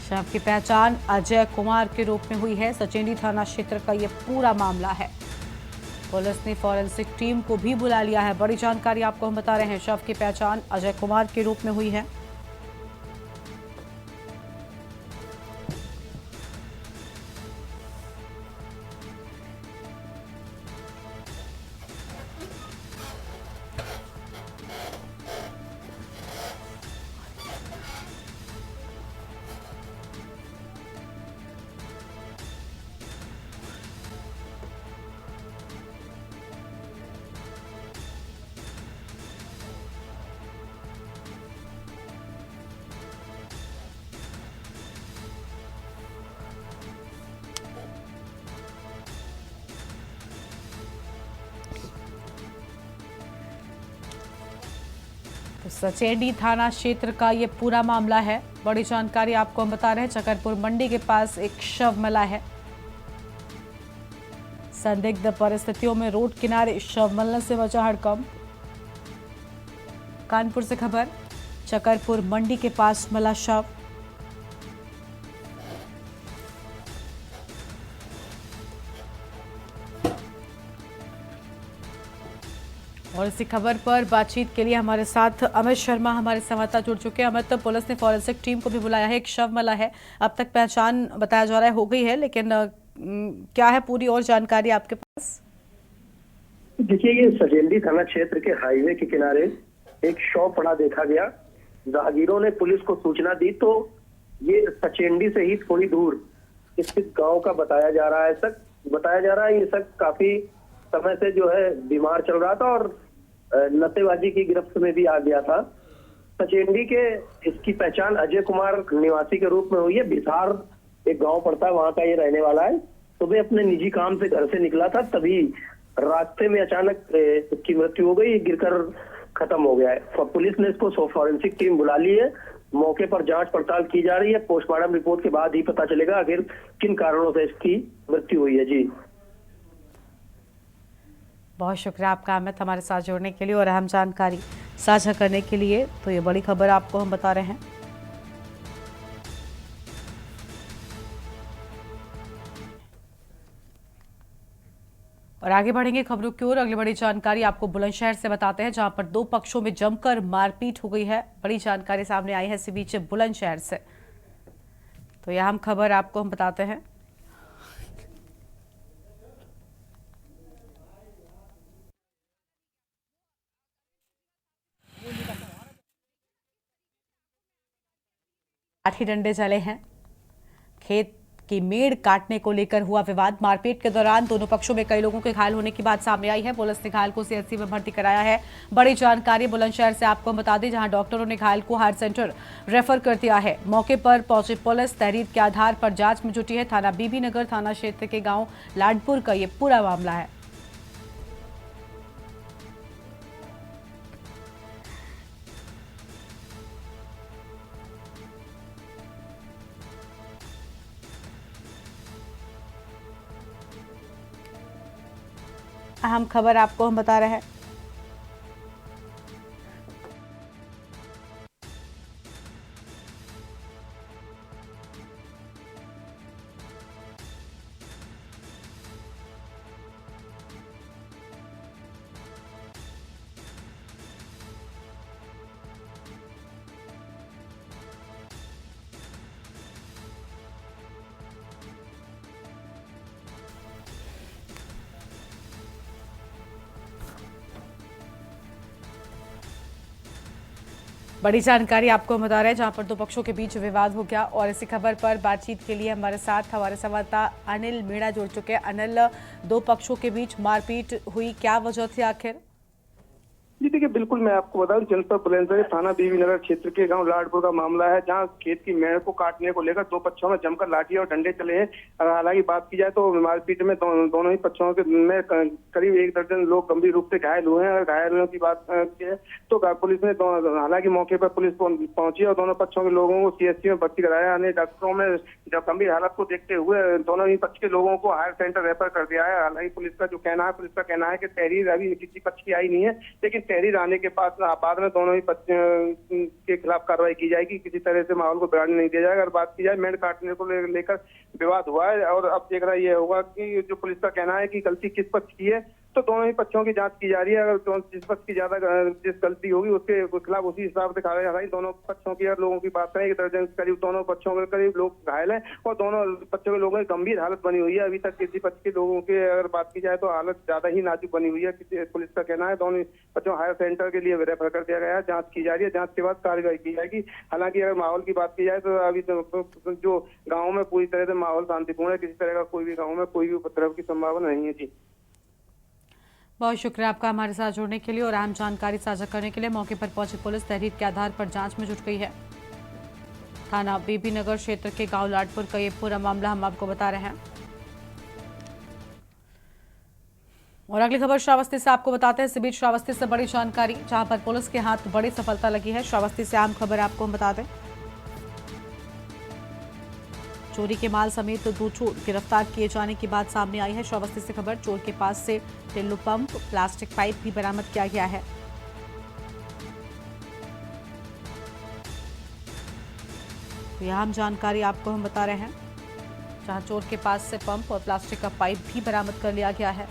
शव की पहचान अजय कुमार के रूप में हुई है। सचेंडी थाना क्षेत्र का यह पूरा मामला है। पुलिस ने फॉरेंसिक टीम को भी बुला लिया है। बड़ी जानकारी आपको हम बता रहे हैं। शव की पहचान अजय कुमार के रूप में हुई है। तो सचेंडी थाना क्षेत्र का ये पूरा मामला है। बड़ी जानकारी आपको हम बता रहे हैं। चकरपुर मंडी के पास एक शव मिला है। संदिग्ध परिस्थितियों में रोड किनारे शव मिलने से मचा हड़कंप। कानपुर से खबर, चकरपुर मंडी के पास मिला शव। और इसी खबर पर बातचीत के लिए हमारे साथ अमित शर्मा हमारे संवाददाता जुड़ चुके हैं। अमित, पुलिस ने फॉरेंसिक टीम को भी बुलाया है। एक शव मिला है, अब तक पहचान बताया जा रहा है हो गई है, लेकिन क्या है पूरी और जानकारी आपके पास? देखिए, ये सजेंडी थाना क्षेत्र के हाईवे के किनारे एक शव पड़ा देखा गया। राहगीरों ने पुलिस को सूचना दी तो ये सचेंडी से ही थोड़ी दूर स्थित गांव का बताया जा रहा है। ये शख्स काफी समय से जो है बीमार चल रहा था और नशेबाजी की गिरफ्त में भी आ गया था। सचेंडी के इसकी पहचान अजय कुमार निवासी के रूप में हुई है। बिसार एक गांव पड़ता है, वहां का ये रहने वाला है। सुबह अपने निजी काम से घर से निकला था, तभी रास्ते में अचानक इसकी मृत्यु हो गई, गिरकर खत्म हो गया है। पुलिस ने इसको फॉरेंसिक टीम बुला ली है। मौके पर जांच पड़ताल की जा रही है। पोस्टमार्टम रिपोर्ट के बाद ही पता चलेगा आखिर किन कारणों से इसकी मृत्यु हुई है। जी, बहुत शुक्रिया आपका अमित, हमारे साथ जुड़ने के लिए और अहम जानकारी साझा करने के लिए। तो ये बड़ी खबर आपको हम बता रहे हैं। और आगे बढ़ेंगे खबरों की ओर। अगली बड़ी जानकारी आपको बुलंदशहर से बताते हैं, जहां पर दो पक्षों में जमकर मारपीट हो गई है। बड़ी जानकारी सामने आई है इसी बीच बुलंदशहर से। तो यह अहम खबर आपको हम बताते हैं। लाठी डंडे चले हैं। खेत की मेड़ काटने को लेकर हुआ विवाद। मारपीट के दौरान दोनों पक्षों में कई लोगों के घायल होने की बात सामने आई है। पुलिस ने घायल को सीएचसी में भर्ती कराया है। बड़ी जानकारी बुलंदशहर से आपको हम बता दें, जहां डॉक्टरों ने घायल को हार्ट सेंटर रेफर कर दिया है। मौके पर पहुंची पुलिस तहरीर के आधार पर जांच में जुटी है। थाना बीबी नगर थाना क्षेत्र के गांव लाडपुर का ये पूरा मामला है। अहम खबर आपको हम बता रहे हैं। बड़ी जानकारी आपको हम बता रहे हैं, जहां पर दो पक्षों के बीच विवाद हो गया। और इसी खबर पर बातचीत के लिए हमारे साथ हमारे संवाददाता अनिल मीणा जुड़ चुके हैं। अनिल, दो पक्षों के बीच मारपीट हुई, क्या वजह थी आखिर? जी देखिए, बिल्कुल मैं आपको बताऊं, जनपद बुलंदशहर थाना बीबी नगर क्षेत्र के गांव लाडपुर का मामला है, जहां खेत की मेड़ को काटने को लेकर दो पक्षों में जमकर लाठी और डंडे चले हैं। हालांकि बात की जाए तो मारपीट में दोनों ही पक्षों में करीब 1 दर्जन लोग गंभीर रूप से घायल हुए हैं। और घायलों की बात की है तो पुलिस ने हालांकि मौके पर पुलिस पहुंची और दोनों पक्षों के लोगों को सीएचसी में भर्ती कराया। अन्य डॉक्टरों में जब गंभीर हालत को देखते हुए दोनों ही पक्ष के लोगों को हायर सेंटर रेफर कर दिया है। हालांकि पुलिस का कहना है कि तहरीर अभी किसी पक्ष की आई नहीं है, लेकिन तहरीर आने के बाद में दोनों ही पक्ष के खिलाफ कार्रवाई की जाएगी। किसी तरह से माहौल को बिगाड़ने नहीं दिया जाएगा। अगर बात की जाए मेड़ काटने को लेकर विवाद हुआ है और अब देख रहा ये होगा कि जो पुलिस का कहना है कि गलती किस पक्ष की है, तो दोनों ही पक्षों की जांच की जा रही है। अगर जिस पक्ष की जिस गलती होगी उसके खिलाफ उसी हिसाब से कार्रवाई होगी। दोनों पक्षों की अगर लोगों की बात करें, 1 दर्जन करीब दोनों पक्षों के करीब लोग घायल हैं और दोनों पक्षों के लोगों की गंभीर हालत बनी हुई है। अभी तक किसी पक्ष के लोगों की अगर बात की जाए तो हालत ज्यादा ही नाजुक बनी हुई है। पुलिस का कहना है दोनों पक्षों हायर सेंटर के लिए रेफर कर दिया गया है। जांच की जा रही है, जांच के बाद कार्रवाई की जाएगी। हालांकि अगर माहौल की बात की जाए तो अभी जो गाँव में पूरी तरह से माहौल शांतिपूर्ण है। किसी तरह का कोई भी गाँव में कोई भी उपद्रव की संभावना नहीं है। जी, बहुत शुक्रिया आपका हमारे साथ जुड़ने के लिए और अहम जानकारी साझा करने के लिए। मौके पर पहुंची पुलिस तहरीर के आधार पर जांच में जुट गई है। थाना बीबी नगर क्षेत्र के गांव लाडपुर का ये पूरा मामला हम आपको बता रहे हैं। और अगली खबर श्रावस्ती से आपको बताते हैं। इस बीच श्रावस्ती से बड़ी जानकारी, जहां पर पुलिस के हाथ बड़ी सफलता लगी है। श्रावस्ती से अहम खबर आपको हम बता दें, चोरी के माल समेत 2 चोर गिरफ्तार किए जाने की बात सामने आई है। श्रावस्ती से खबर, चोर के पास से टिल्लू पंप, प्लास्टिक पाइप भी बरामद किया गया है। तो यह हम जानकारी आपको हम बता रहे हैं, जहां चोर के पास से पंप और प्लास्टिक का पाइप भी बरामद कर लिया गया है।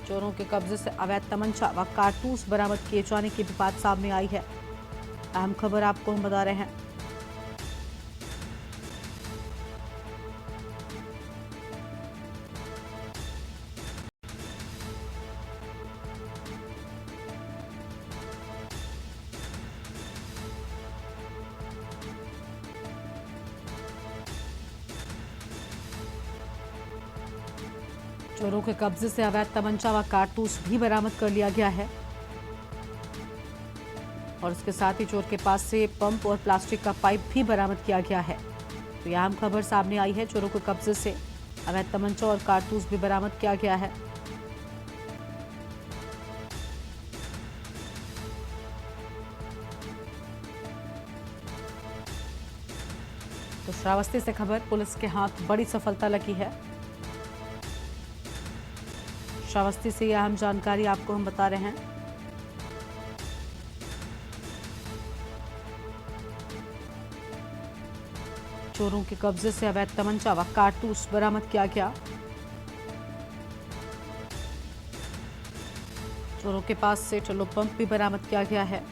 चोरों के कब्जे से अवैध तमंचा व कारतूस बरामद किए जाने की भी बात सामने आई है। अहम खबर आपको हम बता रहे हैं। चोरों के कब्जे से अवैध तमंचा व कारतूस भी बरामद कर लिया गया है और इसके साथ ही चोर के पास से पंप और प्लास्टिक का पाइप भी बरामद किया गया है। तो यह अहम खबर सामने आई है। चोरों के कब्जे से अवैध तमंचा और कारतूस भी बरामद किया गया है। तो श्रावस्ती से खबर, पुलिस के हाथ बड़ी सफलता लगी है। श्रावस्ती से यह अहम जानकारी आपको हम बता रहे हैं। चोरों के कब्जे से अवैध तमंचा व कारतूस बरामद किया गया। चोरों के पास से टल्लो पंप भी बरामद किया गया है।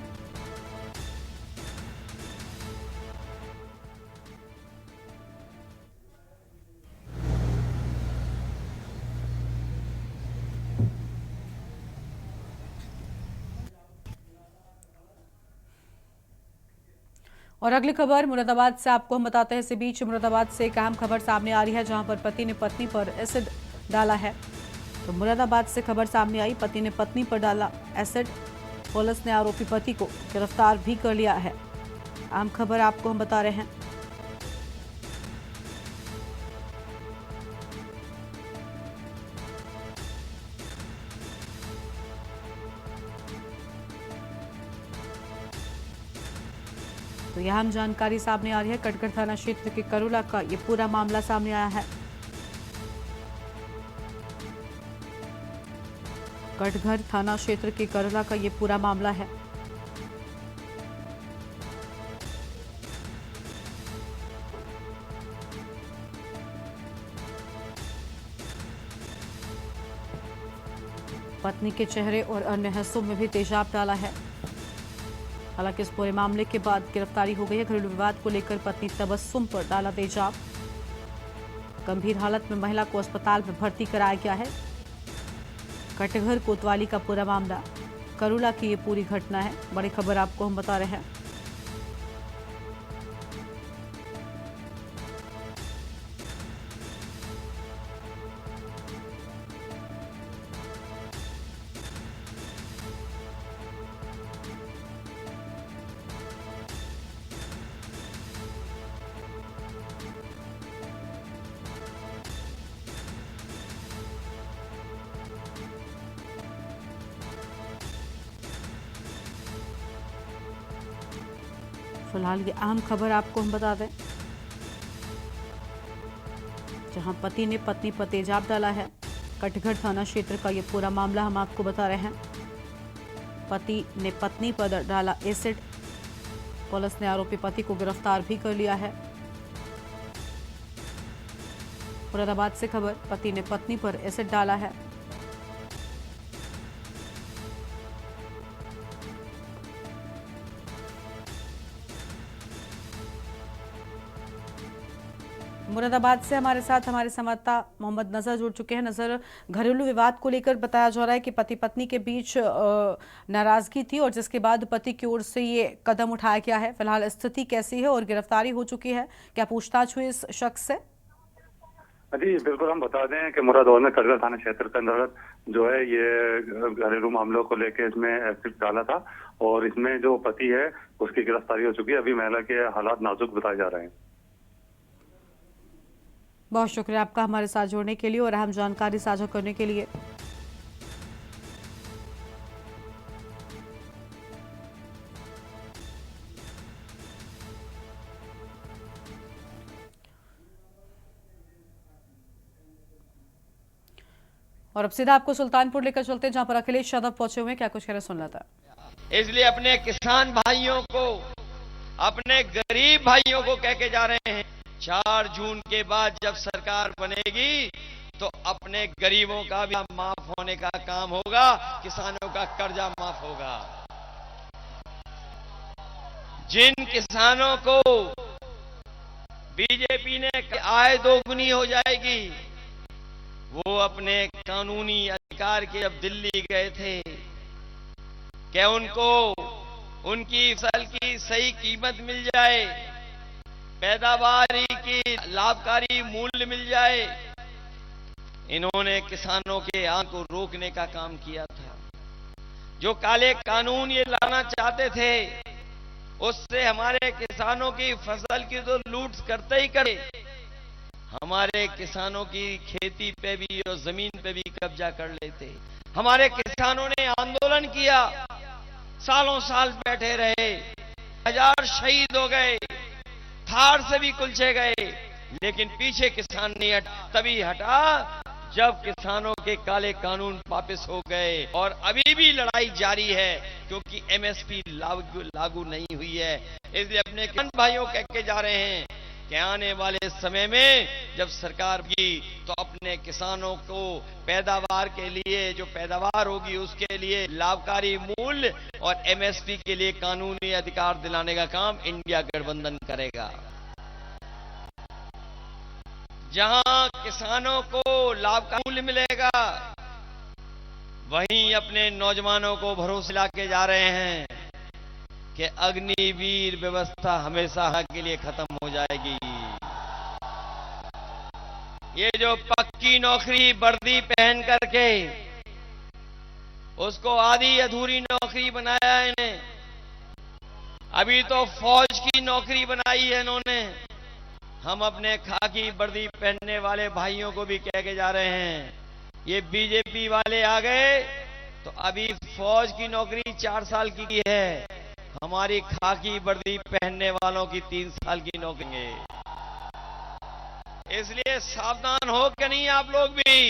और अगली खबर मुरादाबाद से आपको हम बताते हैं। इसी बीच मुरादाबाद से एक अहम खबर सामने आ रही है, जहां पर पति ने पत्नी पर एसिड डाला है। तो मुरादाबाद से खबर सामने आई, पति ने पत्नी पर डाला एसिड। पुलिस ने आरोपी पति को गिरफ्तार भी कर लिया है। अहम खबर आपको हम बता रहे हैं। तो यह हम जानकारी सामने आ रही है। कटघर थाना क्षेत्र के करोला का ये पूरा मामला सामने आया है। कटघर थाना क्षेत्र के करोला का ये पूरा मामला है। पत्नी के चेहरे और अन्य हिस्सों में भी तेजाब डाला है। हालांकि इस पूरे मामले के बाद गिरफ्तारी हो गई है। घरेलू विवाद को लेकर पत्नी तबस्सुम पर डाला तेजाब। गंभीर हालत में महिला को अस्पताल में भर्ती कराया गया है। कटघर कोतवाली का पूरा मामला, करोला की ये पूरी घटना है। बड़ी खबर आपको हम बता रहे हैं। फिलहाल ये अहम खबर आपको हम बता दें, जहां पति ने पत्नी पर तेजाब डाला है। कटघर थाना क्षेत्र का ये पूरा मामला हम आपको बता रहे हैं। पति ने पत्नी पर डाला एसिड। पुलिस ने आरोपी पति को गिरफ्तार भी कर लिया है। मुरादाबाद से खबर, पति ने पत्नी पर एसिड डाला है। मुरादाबाद से हमारे साथ हमारे संवाददाता मोहम्मद नजर जुड़ चुके हैं। नजर, घरेलू विवाद को लेकर बताया जा रहा है कि पति पत्नी के बीच नाराजगी थी और जिसके बाद पति की ओर से ये कदम उठाया गया है। फिलहाल स्थिति कैसी है और गिरफ्तारी हो चुकी है? क्या पूछताछ हुई इस शख्स से? जी बिल्कुल, हम बता दें कि मुरादाबाद में कटघर थाना क्षेत्र के अंतर्गत जो है ये घरेलू मामलों को लेकर इसमें एसिड डाला था और इसमें जो पति है उसकी गिरफ्तारी हो चुकी है। अभी महिला के हालात नाजुक बताए जा रहे हैं। बहुत शुक्रिया आपका हमारे साथ जुड़ने के लिए और अहम जानकारी साझा करने के लिए। और अब सीधा आपको सुल्तानपुर लेकर चलते हैं, जहां पर अखिलेश यादव पहुंचे हुए हैं। क्या कुछ कह रहे सुन लेता है। इसलिए अपने किसान भाइयों को, अपने गरीब भाइयों को कह के जा रहे हैं, 4 जून के बाद जब सरकार बनेगी तो अपने गरीबों का भी माफ होने का काम होगा, किसानों का कर्जा माफ होगा। जिन किसानों को बीजेपी ने आय दोगुनी हो जाएगी, वो अपने कानूनी अधिकार के जब दिल्ली गए थे, क्या उनको उनकी फसल की सही कीमत मिल जाए, पैदावारी की लाभकारी मूल्य मिल जाए, इन्होंने किसानों के आंदोलन को रोकने का काम किया था। जो काले कानून ये लाना चाहते थे, उससे हमारे किसानों की फसल की तो लूट करते ही करे, हमारे किसानों की खेती पे भी और जमीन पे भी कब्जा कर लेते। हमारे किसानों ने आंदोलन किया, सालों साल बैठे रहे, 1000 शहीद हो गए, थार से भी कुलचे गए, लेकिन पीछे किसान नहीं तभी हटा जब किसानों के काले कानून वापस हो गए। और अभी भी लड़ाई जारी है, क्योंकि एमएसपी लागू नहीं हुई है। इसलिए अपने किसान भाइयों कह के जा रहे हैं कि आने वाले समय में जब सरकार की, तो अपने किसानों को पैदावार के लिए, जो पैदावार होगी उसके लिए लाभकारी मूल्य और एमएसपी के लिए कानूनी अधिकार दिलाने का काम इंडिया गठबंधन करेगा। जहां किसानों को लाभ का मूल्य मिलेगा, वहीं अपने नौजवानों को भरोसा दिलाके जा रहे हैं कि अग्निवीर व्यवस्था हमेशा के लिए खत्म हो जाएगी। ये जो पक्की नौकरी वर्दी पहन करके उसको आधी अधूरी नौकरी बनाया है इन्हें, अभी तो फौज की नौकरी बनाई है इन्होंने। हम अपने खाकी वर्दी पहनने वाले भाइयों को भी कह के जा रहे हैं, ये बीजेपी वाले आ गए तो अभी फौज की नौकरी 4 साल की है, हमारी खाकी वर्दी पहनने वालों की 3 साल की नौकरी है। इसलिए सावधान हो कि नहीं आप लोग भी।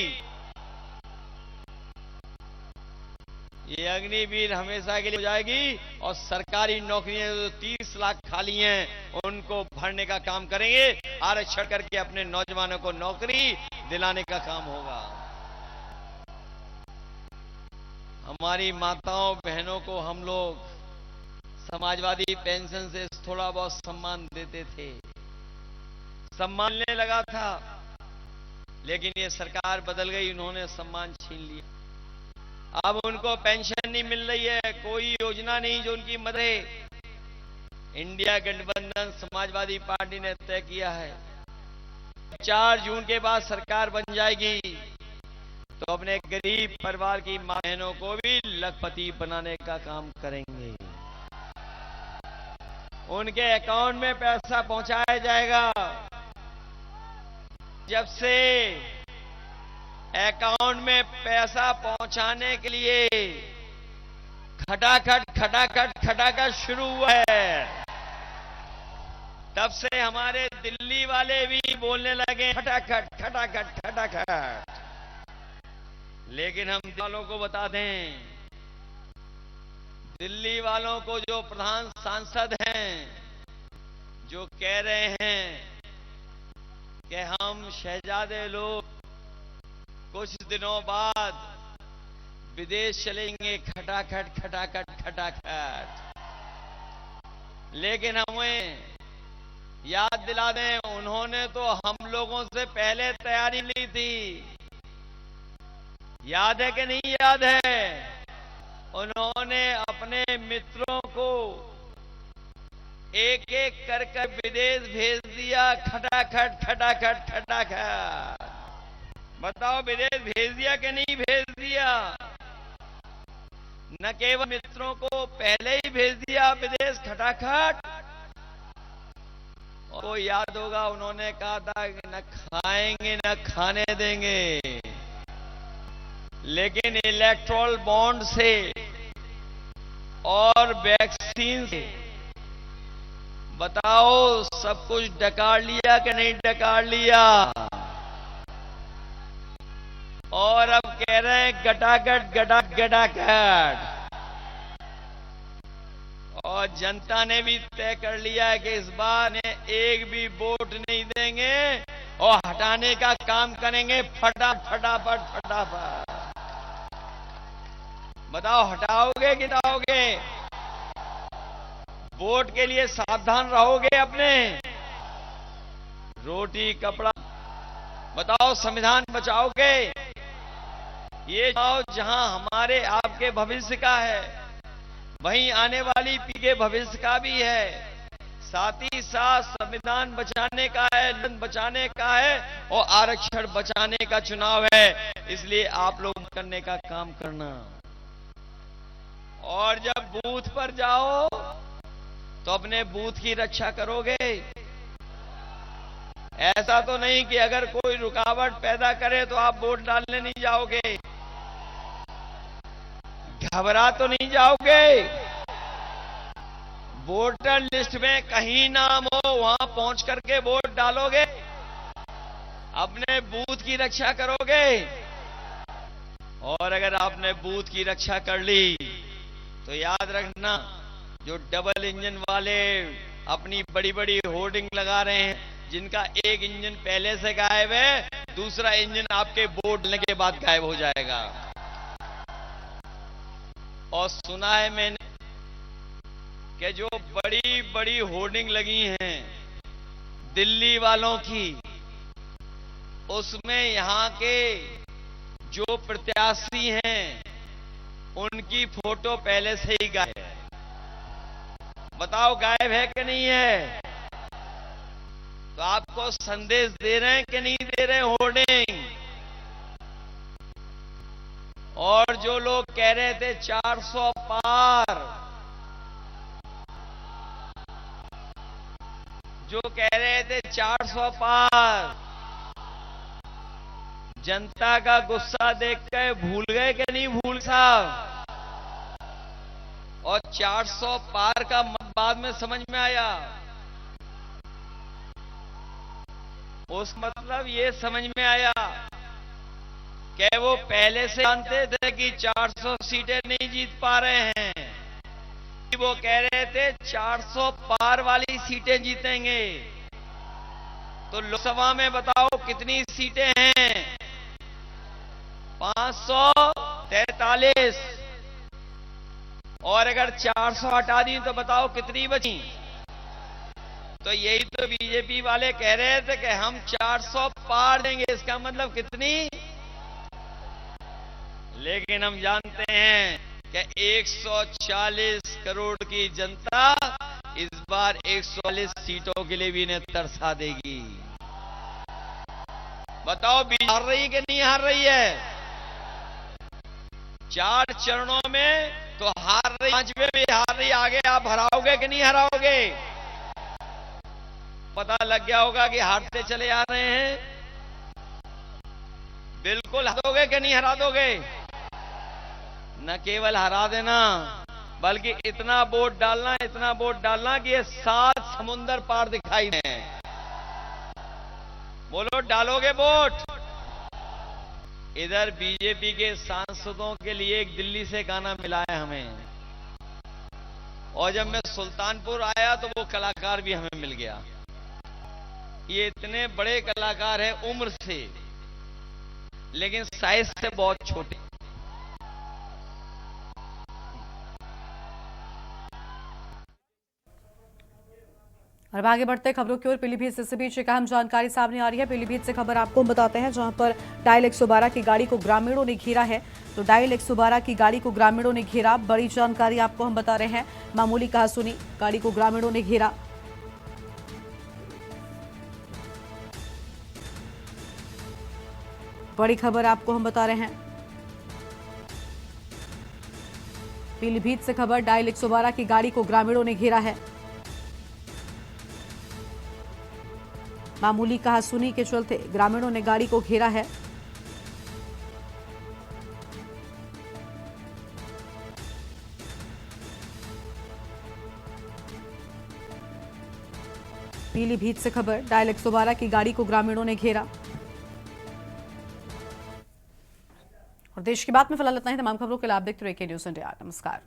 ये अग्निवीर हमेशा के लिए हो जाएगी और सरकारी नौकरियां जो 30 लाख खाली हैं उनको भरने का काम करेंगे। आरक्षण करके अपने नौजवानों को नौकरी दिलाने का काम होगा। हमारी माताओं बहनों को हम लोग समाजवादी पेंशन से थोड़ा बहुत सम्मान देते थे, सम्मान लेने लगा था, लेकिन ये सरकार बदल गई, उन्होंने सम्मान छीन लिया। अब उनको पेंशन नहीं मिल रही है, कोई योजना नहीं जो उनकी मदद। इंडिया गठबंधन समाजवादी पार्टी ने तय किया है 4 जून के बाद सरकार बन जाएगी तो अपने गरीब परिवार की मां बहनों को भी लखपति बनाने का काम करेंगे। उनके अकाउंट में पैसा पहुंचाया जाएगा। जब से अकाउंट में पैसा पहुंचाने के लिए खटाखट शुरू हुआ है, तब से हमारे दिल्ली वाले भी बोलने लगे खटाखट। लेकिन हम वालों को बता दें, दिल्ली वालों को जो प्रधान सांसद हैं, जो कह रहे हैं कि हम शहजादे लोग कुछ दिनों बाद विदेश चलेंगे, खटाखट। लेकिन हमें याद दिला दें, उन्होंने तो हम लोगों से पहले तैयारी ली थी। याद है कि नहीं याद है? उन्होंने अपने मित्रों को एक एक कर विदेश भेज दिया, खटाखट। बताओ विदेश भेज दिया कि नहीं भेज दिया? न केवल मित्रों को पहले ही भेज दिया विदेश, खटाखट। को याद होगा उन्होंने कहा था कि न खाएंगे न खाने देंगे, लेकिन इलेक्ट्रोल बॉन्ड से और वैक्सीन से बताओ सब कुछ डकार लिया कि नहीं डकार लिया? और अब कह रहे हैं गटागट। और जनता ने भी तय कर लिया है कि इस बार ने एक भी वोट नहीं देंगे और हटाने का काम करेंगे फटाफट। बताओ हटाओगे कि हटाओगे? वोट के लिए सावधान रहोगे अपने? रोटी कपड़ा बताओ, संविधान बचाओगे? ये जहां हमारे आपके भविष्य का है, वहीं आने वाली पीढ़ी के भविष्य का भी है। साथ ही साथ संविधान बचाने का है, लोकतंत्र बचाने का है और आरक्षण बचाने का चुनाव है। इसलिए आप लोग करने का काम करना। और जब बूथ पर जाओ तो अपने बूथ की रक्षा करोगे। ऐसा तो नहीं कि अगर कोई रुकावट पैदा करे तो आप वोट डालने नहीं जाओगे, घबरा तो नहीं जाओगे। वोटर लिस्ट में कहीं नाम हो वहां पहुंच करके वोट डालोगे, अपने बूथ की रक्षा करोगे। और अगर आपने बूथ की रक्षा कर ली तो याद रखना, जो डबल इंजन वाले अपनी बड़ी बड़ी होर्डिंग लगा रहे हैं, जिनका एक इंजन पहले से गायब है, दूसरा इंजन आपके वोट डालने के बाद गायब हो जाएगा। और सुना है मैंने कि जो बड़ी बड़ी होर्डिंग लगी हैं दिल्ली वालों की, उसमें यहां के जो प्रत्याशी हैं उनकी फोटो पहले से ही गायब है। बताओ गायब है कि नहीं है? तो आपको संदेश दे रहे हैं कि नहीं दे रहे होर्डिंग? और जो लोग कह रहे थे 400 पार, जो कह रहे थे 400 पार, जनता का गुस्सा देखकर भूल गए कि नहीं भूल साहब? और 400 पार का मत बाद में समझ में आया। उस मतलब ये समझ में आया कि वो पहले से जानते थे कि 400 सीटें नहीं जीत पा रहे हैं। वो कह रहे थे 400 पार वाली सीटें जीतेंगे। तो लोकसभा में बताओ कितनी सीटें हैं? 543। और अगर 400 हटा दी तो बताओ कितनी बची? तो यही तो बीजेपी वाले कह रहे थे कि हम 400 पार देंगे। इसका मतलब कितनी? लेकिन हम जानते हैं कि 140 करोड़ की जनता इस बार 140 सीटों के लिए भी इन्हें तरसा देगी। बताओ बीजेपी हार रही कि नहीं हार रही है? 4 चरणों में तो हार रही, 5वें में हार रही। आगे आप हराओगे कि नहीं हराओगे? पता लग गया होगा कि हारते चले आ रहे हैं। बिल्कुल हरा दोगे कि नहीं हरा दोगे? न केवल हरा देना, बल्कि इतना वोट डालना, इतना वोट डालना कि ये 7 समुंदर पार दिखाई दें। बोलो डालोगे वोट? इधर बीजेपी के सांसदों के लिए एक दिल्ली से गाना मिला है हमें, और जब मैं सुल्तानपुर आया तो वो कलाकार भी हमें मिल गया। ये इतने बड़े कलाकार हैं उम्र से, लेकिन साइज से बहुत छोटे। और अब आगे बढ़ते खबरों की ओर। पीलीभीत से इस बीच एक अहम जानकारी सामने आ रही है। पीलीभीत से खबर आपको बताते हैं, जहां पर डायल 112 की गाड़ी को ग्रामीणों ने घेरा है। तो डायल 112 की गाड़ी को ग्रामीणों ने घेरा। बड़ी जानकारी आपको हम बता रहे हैं। मामूली कहासुनी, गाड़ी को ग्रामीणों ने घेरा। बड़ी खबर आपको हम बता रहे हैं। पीलीभीत से खबर, डायल 112 की गाड़ी को ग्रामीणों ने घेरा है। मामूली कहासुनी के चलते ग्रामीणों ने गाड़ी को घेरा है। पीलीभीत से खबर, डायल 112 की गाड़ी को ग्रामीणों ने घेरा। और देश की बात में फिलहाल इतना ही। तमाम खबरों के लिए आप देखते रहिए के न्यूज़ इंडिया। नमस्कार।